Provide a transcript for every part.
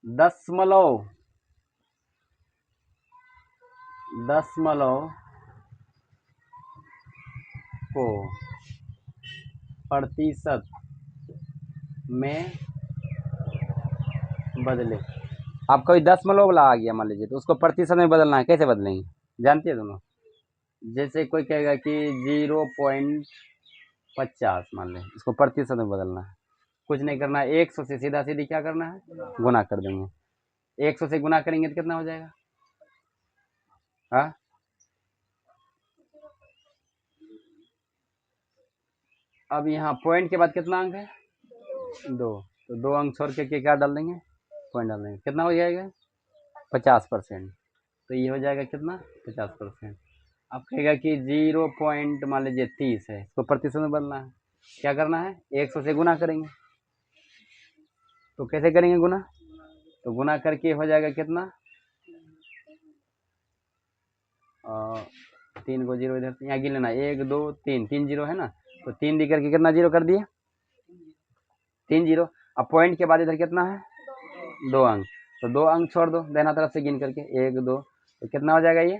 दशमलव दशमलव को प्रतिशत में बदले। आप कोई दशमलव वाला आ गया मान लीजिए, तो उसको प्रतिशत में बदलना है। कैसे बदलेंगे जानती है दोनों? जैसे कोई कहेगा कि 0.50 मान लें, इसको प्रतिशत में बदलना है। कुछ नहीं करना है, 100 से सीधा सीधी क्या करना है, गुना कर देंगे। 100 से गुना करेंगे तो कितना हो जाएगा? हाँ, अब यहाँ पॉइंट के बाद कितना अंक है? 2। तो 2 अंक छोड़ के क्या डाल देंगे? पॉइंट डाल देंगे। कितना हो जाएगा? 50%। तो ये हो जाएगा कितना? 50%। अब कहेगा कि 0 पॉइंट मान लीजिए 30 है, इसको प्रतिशत में बदलना है। क्या करना है? 100 से गुना करेंगे। तो कैसे करेंगे गुना? तो गुना करके हो जाएगा कितना? 3 को 0 इधर यहाँ गिन लेना, 1 2 3, 3 जीरो है ना, तो 3 दी करके कितना जीरो कर दिए? 3 जीरो। अब पॉइंट के बाद इधर कितना है? 2 अंक। तो 2 अंक छोड़ दो दाहिना तरफ से गिन करके, 1 2, तो कितना हो जाएगा ये?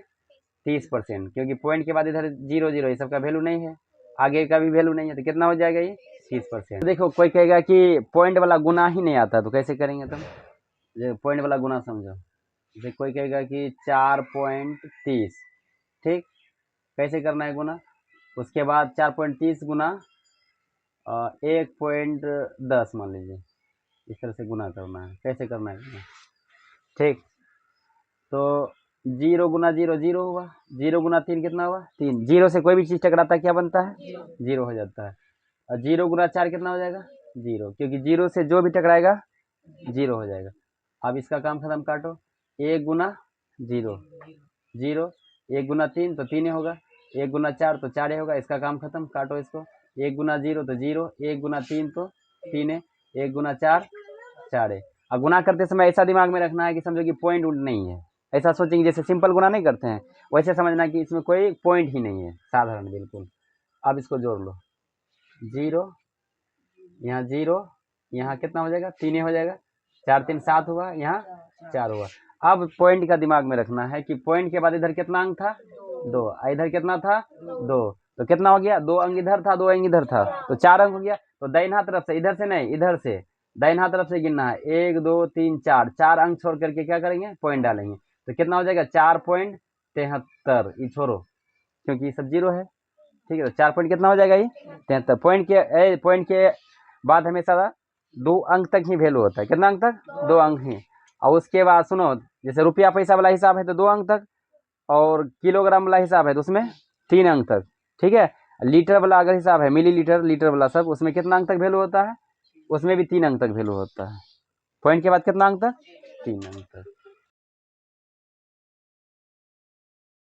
30%। क्योंकि पॉइंट के बाद इधर 0 0 ये सब का वैल्यू नहीं है, आगे का भी वैल्यू नहीं है, तो कितना हो जाएगा ये? 30%। तो देखो कोई कहेगा कि पॉइंट वाला गुना ही नहीं आता, तो कैसे करेंगे तुम? जो पॉइंट वाला गुना समझो। जैसे कोई कहेगा कि 4.30, ठीक, कैसे करना है गुना? उसके बाद 4.30 गुना 1.10 मान लीजिए, इस तरह से गुना करना है। कैसे करना है गुना? ठीक, तो 0 गुना 0 0 हुआ, 0 गुना 3 कितना हुआ? 3। 0 से कोई भी चीज़ टकराता है क्या बनता है? 0 हो जाता है। और 0 गुना 4 कितना हो जाएगा? 0, क्योंकि 0 से जो भी टकराएगा 0 हो जाएगा। अब इसका काम खत्म, काटो। 1 गुना 0 0, 1 गुना 3 तो 3 होगा, 1 गुना 4 तो 4 होगा। इसका काम खत्म, काटो इसको। 1 गुना 0 तो 0, 1 गुना 3 तो 3 है, 1 गुना 4 4 है। अब गुना करते समय ऐसा दिमाग में रखना है कि समझो कि पॉइंट उल्ट नहीं है। ऐसा सोचेंगे जैसे सिंपल गुना नहीं करते हैं, वैसे समझना कि इसमें कोई पॉइंट ही नहीं है, साधारण बिल्कुल। अब इसको जोड़ लो, 0 यहाँ 0, यहाँ कितना हो जाएगा? 3 हो जाएगा। 4 3 7 हुआ, यहाँ 4 हुआ। अब पॉइंट का दिमाग में रखना है कि पॉइंट के बाद इधर कितना अंक था? 2। इधर कितना था? 2। तो कितना हो गया? 2 अंक इधर था, 2 अंक इधर था, तो 4 अंक हो गया। तो दाहिना तरफ से, इधर से नहीं, इधर से दाहिना तरफ से गिनना है। 1 2 3 4, 4 अंक छोड़ करके क्या करेंगे? पॉइंट डालेंगे। तो कितना हो जाएगा? 4.73। ये छोड़ो क्योंकि ये सब 0 है, ठीक है। तो 4 पॉइंट कितना हो जाएगा? ये 73। पॉइंट के बाद हमेशा 2 अंक तक ही वैल्यू होता है। कितना अंक तक? 2 अंक ही। और उसके बाद सुनो, जैसे रुपया पैसा वाला हिसाब है तो 2 अंक तक, और किलोग्राम वाला हिसाब है तो उसमें 3 अंक तक, ठीक है। लीटर वाला अगर हिसाब है, मिलीलीटर लीटर वाला सब, उसमें कितना अंक तक वैल्यू होता है? उसमें भी 3 अंक तक वैल्यू होता है। पॉइंट के बाद कितना अंक तक? 3 अंक तक।